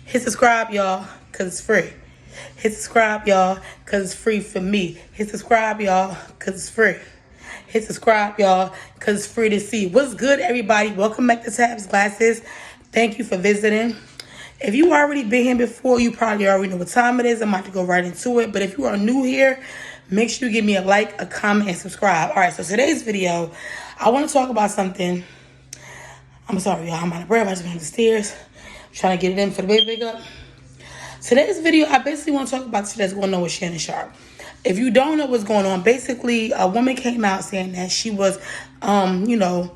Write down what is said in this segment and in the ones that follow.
Hit subscribe, y'all, because it's free. Hit subscribe, y'all, because it's free for me. Hit subscribe, y'all, because it's free. Hit subscribe, y'all, because it's free to see. What's good, everybody? Welcome back to Tabs Glasses. Thank you for visiting. If you already been here before, you probably already know what time it is. I'm about to go right into it. But if you are new here, make sure you give me a like, a comment, and subscribe. All right, so today's video, I want to talk about something. I'm sorry, y'all. I'm out of breath. I just went up the stairs. I'm trying to get it in for the baby up. Today's video, I basically want to talk about shit that's going on with Shannon Sharpe. If you don't know what's going on, basically, a woman came out saying that she was, I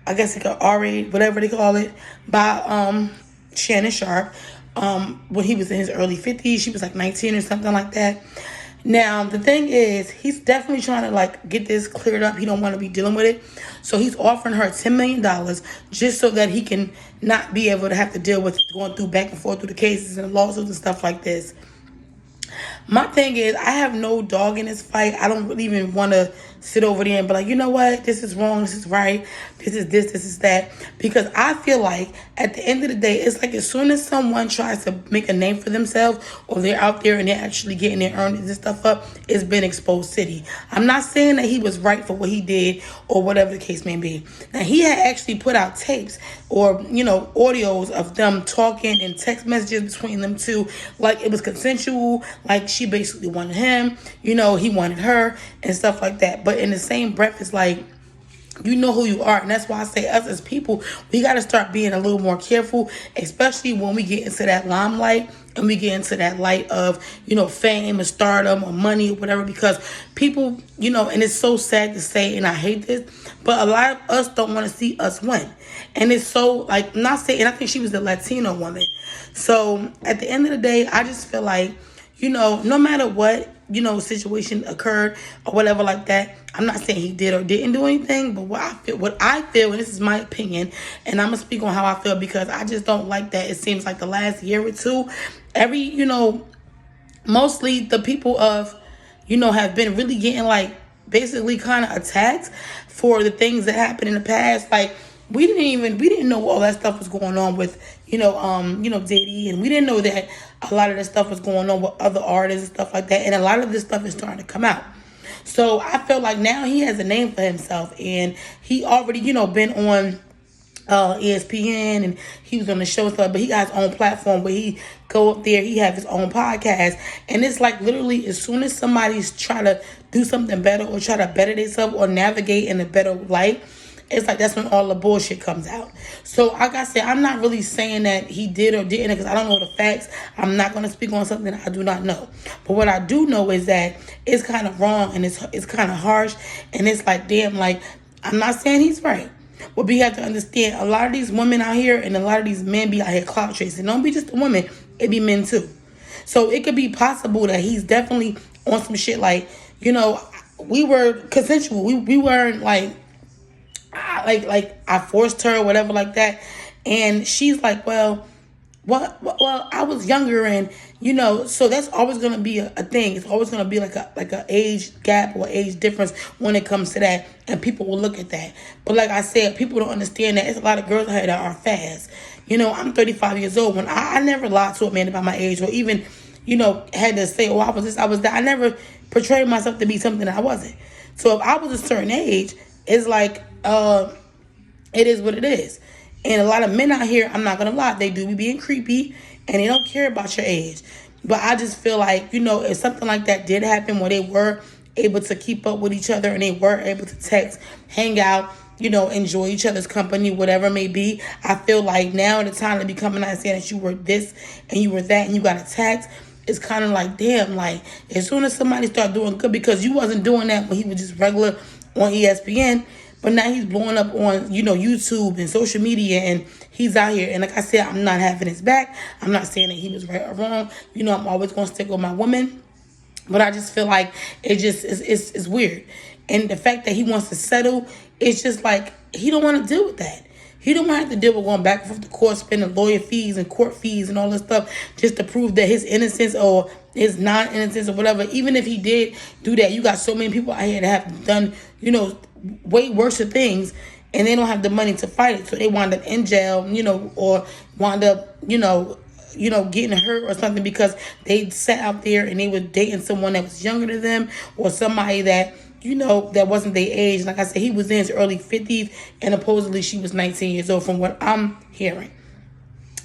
guess it could RA, whatever they call it, by Shannon Sharpe. When he was in his early 50s, she was like 19 or something like that. Now, the thing is, he's definitely trying to get this cleared up. He don't want to be dealing with it. So he's offering her $10 million just so that he can not be able to have to deal with going through back and forth through the cases and the lawsuits and stuff like this. My thing is, I have no dog in this fight. I don't really even want to sit over there and be like, you know what? This is wrong. This is right. This is that. Because I feel like at the end of the day, it's like as soon as someone tries to make a name for themselves or they're out there and they're actually getting their earnings and stuff up, it's been exposed city. I'm not saying that he was right for what he did or whatever the case may be. Now, he had actually put out tapes or, audios of them talking and text messages between them two. Like it was consensual. Like she basically wanted him, he wanted her and stuff like that. But in the same breath, it's like, you know who you are. And that's why I say us as people, we got to start being a little more careful, especially when we get into that limelight and we get into that light of, fame and stardom or money or whatever, because people, and it's so sad to say, and I hate this, but a lot of us don't want to see us win. And it's so, I'm not saying, and I think she was a Latino woman. So at the end of the day, I just feel like, no matter what, situation occurred or whatever like that, I'm not saying he did or didn't do anything, but what I feel, and this is my opinion, and I'm going to speak on how I feel because I just don't like that. It seems like the last year or two, mostly the people of, have been really getting basically kind of attacked for the things that happened in the past. We didn't know all that stuff was going on with, Diddy, and we didn't know that a lot of this stuff was going on with other artists and stuff like that. And a lot of this stuff is starting to come out. So I feel like now he has a name for himself, and he already, been on ESPN, and he was on the show stuff, but he got his own platform where he go up there, he have his own podcast, and it's like literally as soon as somebody's try to do something better or try to better themselves or navigate in a better light, it's like that's when all the bullshit comes out. So like I said, I'm not really saying that he did or didn't because I don't know the facts. I'm not going to speak on something I do not know. But what I do know is that it's kind of wrong and it's kind of harsh, and it's like, damn, I'm not saying he's right. But we have to understand a lot of these women out here and a lot of these men be out here clout chasing. Don't be just a woman, it be men too. So it could be possible that he's definitely on some shit we were consensual. We weren't I forced her or whatever like that. And she's like, well, I was younger, and so that's always gonna be a thing. It's always gonna be like a age gap or age difference when it comes to that, and people will look at that. But like I said, people don't understand that it's a lot of girls out here that are fast. I'm 35 years old. When I never lied to a man about my age, or even had to say, I was this, I was that. I never portrayed myself to be something that I wasn't. So if I was a certain age, it's like it is what it is. And a lot of men out here, I'm not gonna lie, they do be being creepy and they don't care about your age. But I just feel like, if something like that did happen where they were able to keep up with each other and they were able to text, hang out, enjoy each other's company, whatever it may be, I feel like now the time to be coming out and saying that you were this and you were that and you got attacked, it's kind of like, damn, as soon as somebody start doing good, because you wasn't doing that when he was just regular on ESPN, but now he's blowing up on, YouTube and social media, and he's out here. And like I said, I'm not having his back. I'm not saying that he was right or wrong. I'm always going to stick with my woman. But I just feel like it's weird. And the fact that he wants to settle, it's just like he don't want to deal with that. He don't want to have to deal with going back and forth to court, spending lawyer fees and court fees and all this stuff just to prove that his innocence or his non-innocence or whatever. Even if he did do that, you got so many people out here that have done, way worse things, and they don't have the money to fight it, so they wind up in jail, or wind up, getting hurt or something because they sat out there and they were dating someone that was younger than them, or somebody that that wasn't their age. Like I said, he was in his early 50s, and supposedly she was 19 years old, from what I'm hearing.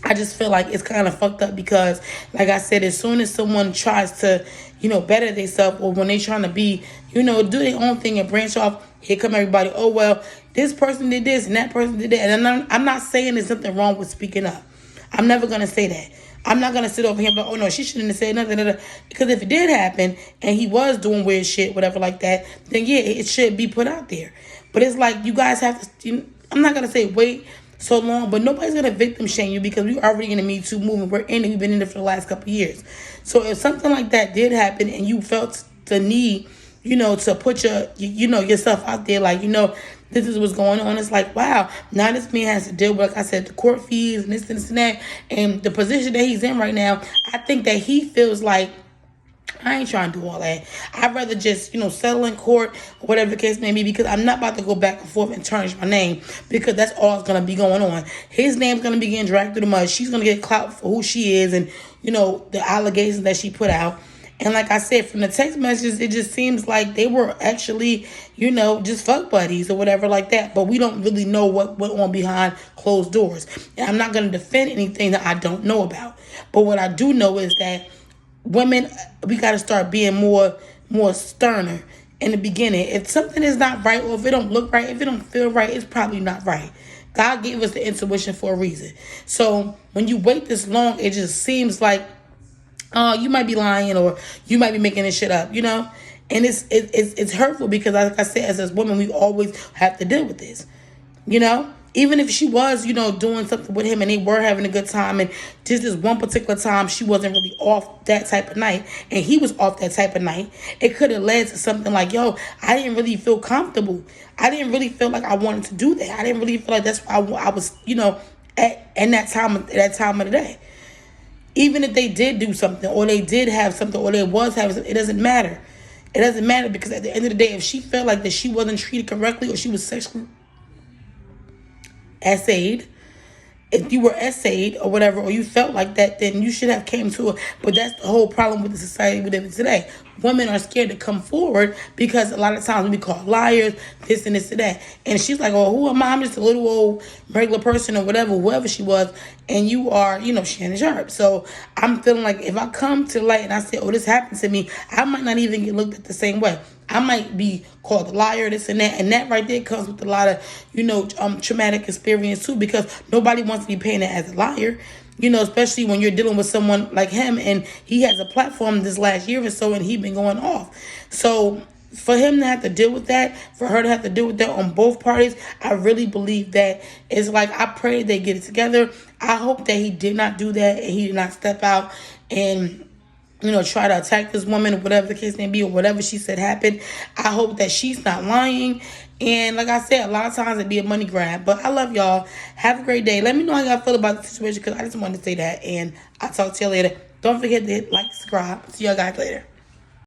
I just feel like it's kind of fucked up because, like I said, as soon as someone tries to, better themselves, or when they trying to be, do their own thing and branch off, here come everybody. Oh, well, this person did this and that person did that. And I'm not saying there's something wrong with speaking up. I'm never going to say that. I'm not going to sit over here and be like, oh, no, she shouldn't have said nothing. Because if it did happen and he was doing weird shit, whatever like that, then yeah, it should be put out there. But it's like you guys have to, I'm not going to say wait so long, but nobody's going to victim shame you because we already in the Me Too movement. We're in it. We've been in it for the last couple of years. So if something like that did happen and you felt the need, to put yourself out there, like, this is what's going on. It's like, wow, now this man has to deal with, like I said, the court fees and this and that. And the position that he's in right now, I think that he feels like, I ain't trying to do all that. I'd rather just, settle in court or whatever the case may be, because I'm not about to go back and forth and tarnish my name, because that's all that's going to be going on. His name's going to be getting dragged through the mud. She's going to get clout for who she is and, the allegations that she put out. And like I said, from the text messages, it just seems like they were actually, just fuck buddies or whatever like that. But we don't really know what went on behind closed doors. And I'm not going to defend anything that I don't know about. But what I do know is that women, we got to start being more sterner in the beginning. If something is not right, or if it don't look right, if it don't feel right, it's probably not right. God gave us the intuition for a reason. So when you wait this long, it just seems like, you might be lying, or you might be making this shit up, and it's hurtful because, like I said, as women, we always have to deal with this, even if she was, doing something with him and they were having a good time, and just this one particular time she wasn't really off that type of night and he was off that type of night, it could have led to something like, yo, I didn't really feel comfortable. I didn't really feel like I wanted to do that. I didn't really feel like that's why I was, at that time of the day. Even if they did do something, or they did have something, or they was having something, it doesn't matter. It doesn't matter, because at the end of the day, if she felt like that she wasn't treated correctly, or she was sexually essayed, if you were essayed or whatever, or you felt like that, then you should have came to it. But that's the whole problem with the society we live in today. Women are scared to come forward because a lot of times we call liars, this and this and that. And she's like, oh, who am I? I'm just a little old regular person or whatever, whoever she was. And you are, Shannon Sharpe. So I'm feeling like if I come to light and I say, oh, this happened to me, I might not even get looked at the same way. I might be called a liar, this and that. And that right there comes with a lot of, traumatic experience too, because nobody wants to be painted as a liar. Especially when you're dealing with someone like him, and he has a platform this last year or so, and he's been going off. So for him to have to deal with that, for her to have to deal with that on both parties, I really believe that it's like, I pray they get it together. I hope that he did not do that, and he did not step out and try to attack this woman, or whatever the case may be, or whatever she said happened. I hope that she's not lying. And like I said, a lot of times it'd be a money grab. But I love y'all. Have a great day. Let me know how y'all feel about the situation, because I just wanted to say that. And I'll talk to you later. Don't forget to hit like, subscribe. See y'all guys later.